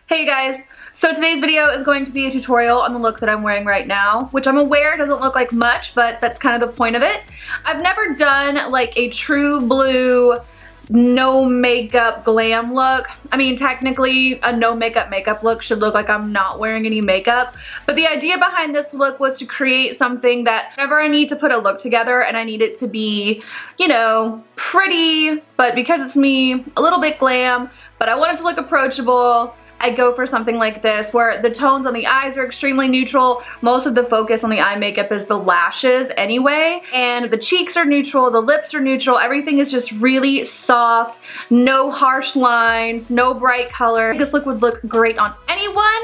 Hey guys, so today's video is going to be a tutorial on the look that I'm wearing right now, which I'm aware doesn't look like much, but that's kind of the point of it. I've never done like a true blue, no makeup glam look. I mean, technically a no makeup look should look like I'm not wearing any makeup, but the idea behind this look was to create something that whenever I need to put a look together and I need it to be, you know, pretty, but because it's me, a little bit glam, but I want it to look approachable, I go for something like this where the tones on the eyes are extremely neutral. Most of the focus on the eye makeup is the lashes anyway, and the cheeks are neutral, the lips are neutral, everything is just really soft, no harsh lines, no bright color. This look would look great on anyone.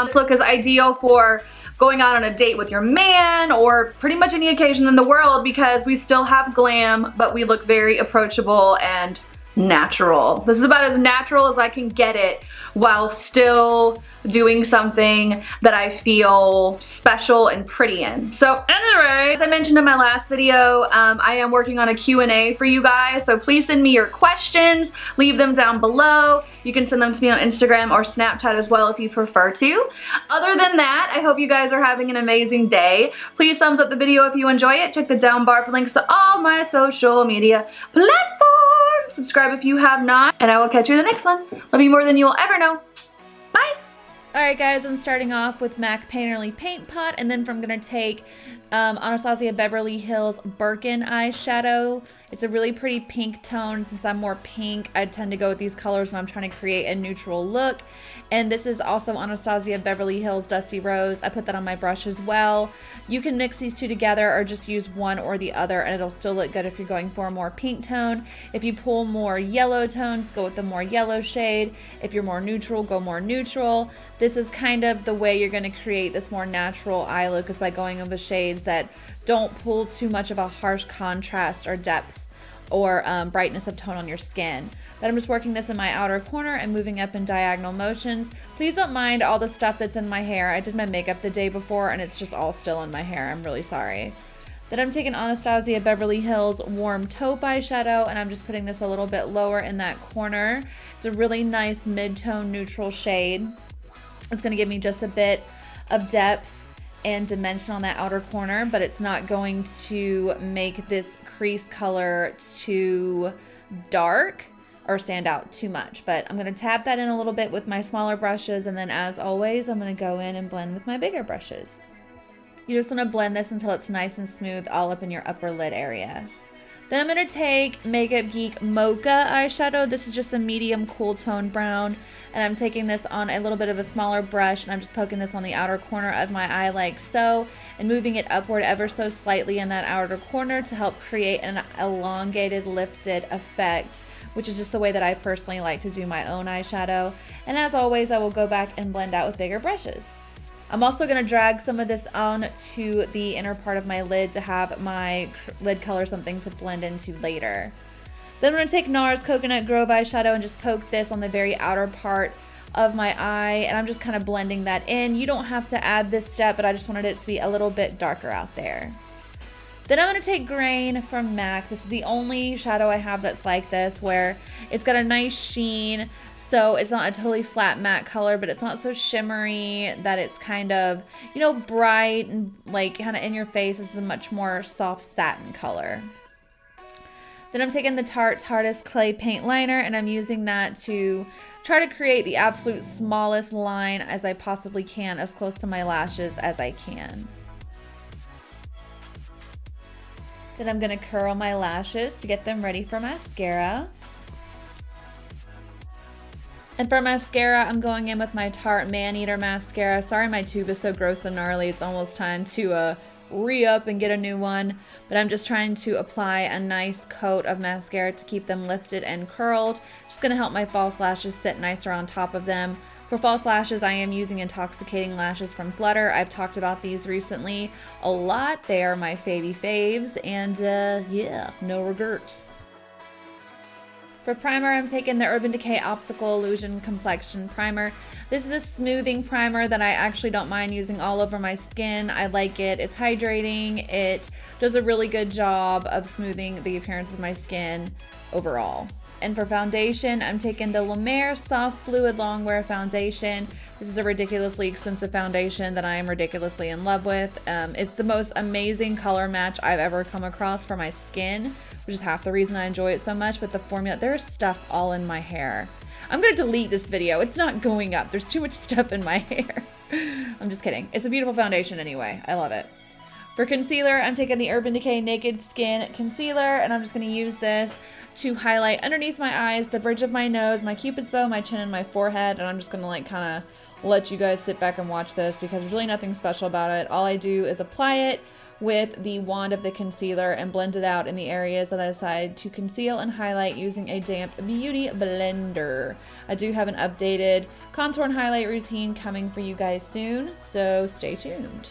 This look is ideal for going out on a date with your man or pretty much any occasion in the world because we still have glam, but we look very approachable and natural. This is about as natural as I can get it while still doing something that I feel special and pretty in. So anyway, as I mentioned in my last video, I am working on a Q&A for you guys, so please send me your questions, leave them down below. You can send them to me on Instagram or Snapchat as well if you prefer to. Other than that, I hope you guys are having an amazing day. Please thumbs up the video if you enjoy it. Check the down bar for links to all my social media platforms. Subscribe if you have not, and I will catch you in the next one. Love you more than you will ever know. Bye! Alright guys, I'm starting off with MAC Painterly Paint Pot, and then I'm going to take Anastasia Beverly Hills Birkin eyeshadow. It's a really pretty pink tone. Since I'm more pink, I tend to go with these colors when I'm trying to create a neutral look. And this is also Anastasia Beverly Hills Dusty Rose. I put that on my brush as well. You can mix these two together or just use one or the other, and it'll still look good if you're going for a more pink tone. If you pull more yellow tones, go with the more yellow shade. If you're more neutral, go more neutral. This is kind of the way you're going to create this more natural eye look, is by going over shades that don't pull too much of a harsh contrast or depth or brightness of tone on your skin. But I'm just working this in my outer corner and moving up in diagonal motions. Please don't mind all the stuff that's in my hair. I did my makeup the day before and it's just all still in my hair. I'm really sorry. Then I'm taking Anastasia Beverly Hills Warm Taupe eyeshadow, and I'm just putting this a little bit lower in that corner. It's a really nice mid-tone neutral shade. It's going to give me just a bit of depth and dimension on that outer corner, but it's not going to make this crease color too dark or stand out too much. But I'm going to tap that in a little bit with my smaller brushes, and then as always I'm going to go in and blend with my bigger brushes. You just want to blend this until it's nice and smooth all up in your upper lid area. Then I'm going to take Makeup Geek Mocha eyeshadow. This is just a medium cool tone brown, and I'm taking this on a little bit of a smaller brush, and I'm just poking this on the outer corner of my eye like so, and moving it upward ever so slightly in that outer corner to help create an elongated, lifted effect, which is just the way that I personally like to do my own eyeshadow. And as always, I will go back and blend out with bigger brushes. I'm also going to drag some of this on to the inner part of my lid to have my lid color something to blend into later. Then I'm going to take NARS Coconut Grove eyeshadow and just poke this on the very outer part of my eye, and I'm just kind of blending that in. You don't have to add this step, but I just wanted it to be a little bit darker out there. Then I'm going to take Grain from MAC. This is the only shadow I have that's like this, where it's got a nice sheen. So it's not a totally flat matte color, but it's not so shimmery that it's kind of, you know, bright and like kind of in your face. This is a much more soft satin color. Then I'm taking the Tarte Clay Paint Liner, and I'm using that to try to create the absolute smallest line as I possibly can, as close to my lashes as I can. Then I'm going to curl my lashes to get them ready for mascara. And for mascara, I'm going in with my Tarte ManEater mascara. Sorry my tube is so gross and gnarly. It's almost time to re-up and get a new one. But I'm just trying to apply a nice coat of mascara to keep them lifted and curled. Just going to help my false lashes sit nicer on top of them. For false lashes, I am using Intoxicating lashes from Flutter. I've talked about these recently a lot. They are my faves, and yeah, no regrets. For primer, I'm taking the Urban Decay Optical Illusion Complexion Primer. This is a smoothing primer that I actually don't mind using all over my skin. I like it. It's hydrating. It does a really good job of smoothing the appearance of my skin overall. And for foundation, I'm taking the La Mer Soft Fluid Longwear Foundation. This is a ridiculously expensive foundation that I am ridiculously in love with. It's the most amazing color match I've ever come across for my skin, which is half the reason I enjoy it so much. But the formula, there's stuff all in my hair. I'm gonna delete this video. It's not going up. There's too much stuff in my hair. I'm just kidding. It's a beautiful foundation anyway. I love it. For concealer, I'm taking the Urban Decay Naked Skin Concealer, and I'm just gonna use this to highlight underneath my eyes, the bridge of my nose, my cupid's bow, my chin, and my forehead. And I'm just gonna like kind of let you guys sit back and watch this because there's really nothing special about it. All I do is apply it with the wand of the concealer and blend it out in the areas that I decide to conceal and highlight using a damp beauty blender. I do have an updated contour and highlight routine coming for you guys soon, so stay tuned.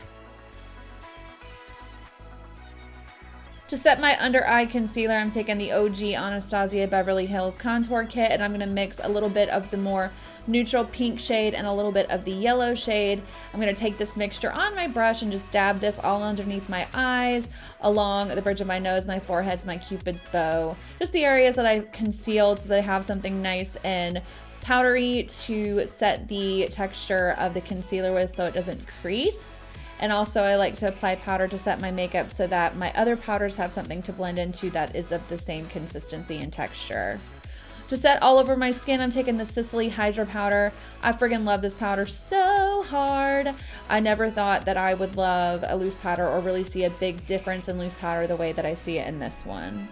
To set my under eye concealer, I'm taking the OG Anastasia Beverly Hills Contour Kit, and I'm going to mix a little bit of the more neutral pink shade and a little bit of the yellow shade. I'm going to take this mixture on my brush and just dab this all underneath my eyes, along the bridge of my nose, my forehead, my cupid's bow, just the areas that I've concealed so that I have something nice and powdery to set the texture of the concealer with so it doesn't crease. And also I like to apply powder to set my makeup so that my other powders have something to blend into that is of the same consistency and texture. To set all over my skin, I'm taking the Sicily Hydra Powder. I friggin' love this powder so hard. I never thought that I would love a loose powder or really see a big difference in loose powder the way that I see it in this one.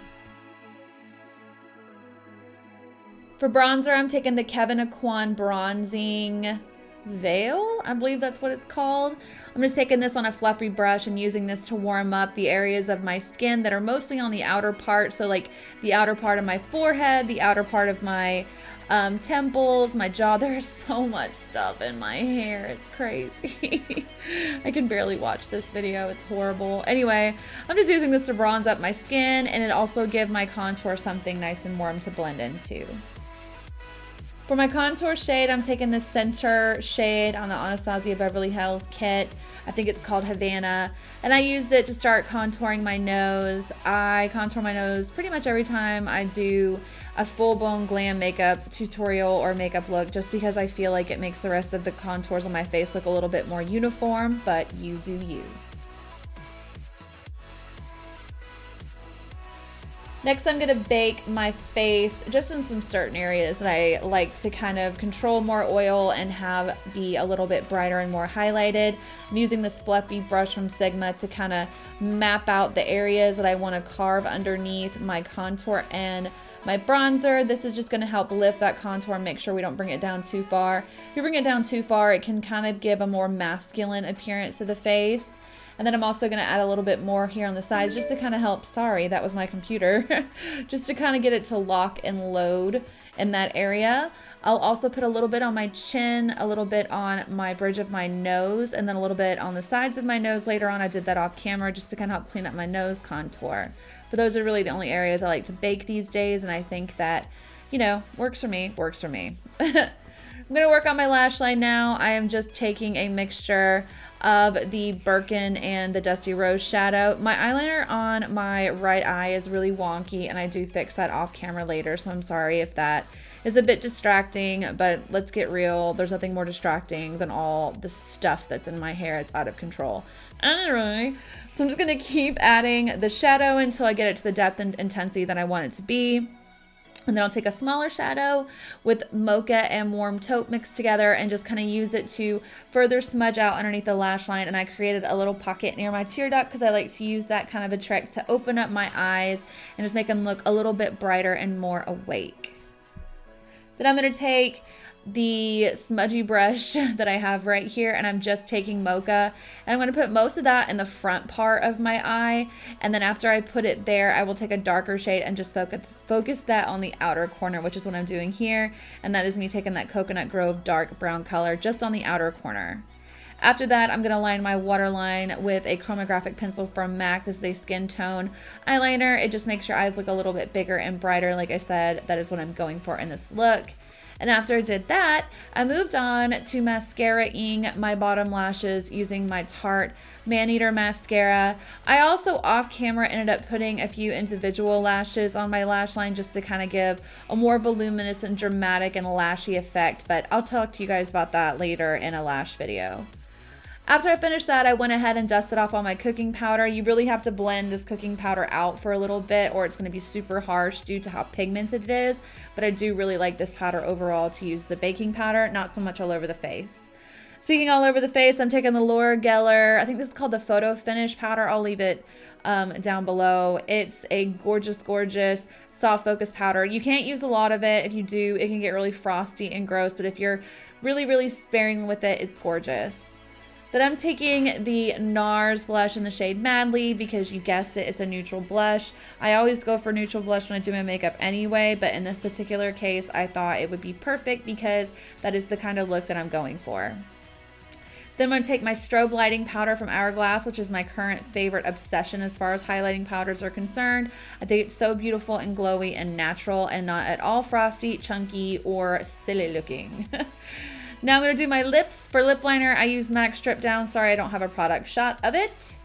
For bronzer, I'm taking the Kevyn Aucoin Bronzing Veil. I believe that's what it's called. I'm just taking this on a fluffy brush and using this to warm up the areas of my skin that are mostly on the outer part. So like the outer part of my forehead, the outer part of my temples, my jaw. There's so much stuff in my hair. It's crazy. I can barely watch this video. It's horrible. Anyway, I'm just using this to bronze up my skin, and it also give my contour something nice and warm to blend into. For my contour shade, I'm taking the center shade on the Anastasia Beverly Hills kit. I think it's called Havana. And I used it to start contouring my nose. I contour my nose pretty much every time I do a full-blown glam makeup tutorial or makeup look, just because I feel like it makes the rest of the contours on my face look a little bit more uniform, but you do you. Next, I'm going to bake my face just in some certain areas that I like to kind of control more oil and have be a little bit brighter and more highlighted. I'm using this fluffy brush from Sigma to kind of map out the areas that I want to carve underneath my contour and my bronzer. This is just going to help lift that contour and make sure we don't bring it down too far. If you bring it down too far, it can kind of give a more masculine appearance to the face. And then I'm also going to add a little bit more here on the sides just to kind of help, sorry, that was my computer, just to kind of get it to lock and load in that area. I'll also put a little bit on my chin, a little bit on my bridge of my nose, and then a little bit on the sides of my nose later on. I did that off camera just to kind of help clean up my nose contour. But those are really the only areas I like to bake these days, and I think that, you know, works for me, works for me. I'm going to work on my lash line now. I am just taking a mixture of the Birkin and the Dusty Rose shadow. My eyeliner on my right eye is really wonky, and I do fix that off camera later, so I'm sorry if that is a bit distracting, but let's get real. There's nothing more distracting than all the stuff that's in my hair. It's out of control. Anyway, so I'm just going to keep adding the shadow until I get it to the depth and intensity that I want it to be. And then I'll take a smaller shadow with Mocha and Warm Taupe mixed together and just kind of use it to further smudge out underneath the lash line. And I created a little pocket near my tear duct because I like to use that kind of a trick to open up my eyes and just make them look a little bit brighter and more awake. Then I'm going to take the smudgy brush that I have right here, and I'm just taking Mocha, and I'm going to put most of that in the front part of my eye, and then after I put it there, I will take a darker shade and just focus that on the outer corner, which is what I'm doing here, and that is me taking that Coconut Grove dark brown color just on the outer corner. After that, I'm going to line my waterline with a chromographic pencil from MAC. This is a skin tone eyeliner. It just makes your eyes look a little bit bigger and brighter. Like I said, that is what I'm going for in this look. And after I did that, I moved on to mascara-ing my bottom lashes using my Tarte ManEater mascara. I also off camera ended up putting a few individual lashes on my lash line just to kind of give a more voluminous and dramatic and lashy effect, but I'll talk to you guys about that later in a lash video. After I finished that, I went ahead and dusted off all my cooking powder. You really have to blend this cooking powder out for a little bit or it's going to be super harsh due to how pigmented it is. But I do really like this powder overall to use the baking powder, not so much all over the face. Speaking all over the face, I'm taking the Laura Geller, I think this is called the Photo Finish powder. I'll leave it down below. It's a gorgeous, gorgeous soft focus powder. You can't use a lot of it. If you do, it can get really frosty and gross. But if you're really, really sparing with it, it's gorgeous. Then I'm taking the NARS blush in the shade Madly because you guessed it, it's a neutral blush. I always go for neutral blush when I do my makeup anyway, but in this particular case, I thought it would be perfect because that is the kind of look that I'm going for. Then I'm going to take my strobe lighting powder from Hourglass, which is my current favorite obsession as far as highlighting powders are concerned. I think it's so beautiful and glowy and natural and not at all frosty, chunky, or silly looking. Now I'm going to do my lips. For lip liner, I use MAC Strip Down. Sorry, I don't have a product shot of it.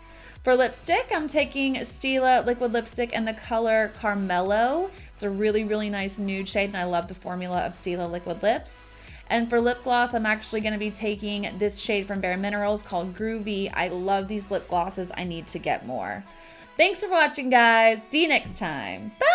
For lipstick, I'm taking Stila liquid lipstick in the color Carmelo. It's a really, really nice nude shade, and I love the formula of Stila liquid lips. And for lip gloss, I'm actually going to be taking this shade from Bare Minerals called Groovy. I love these lip glosses. I need to get more. Thanks for watching, guys. See you next time. Bye!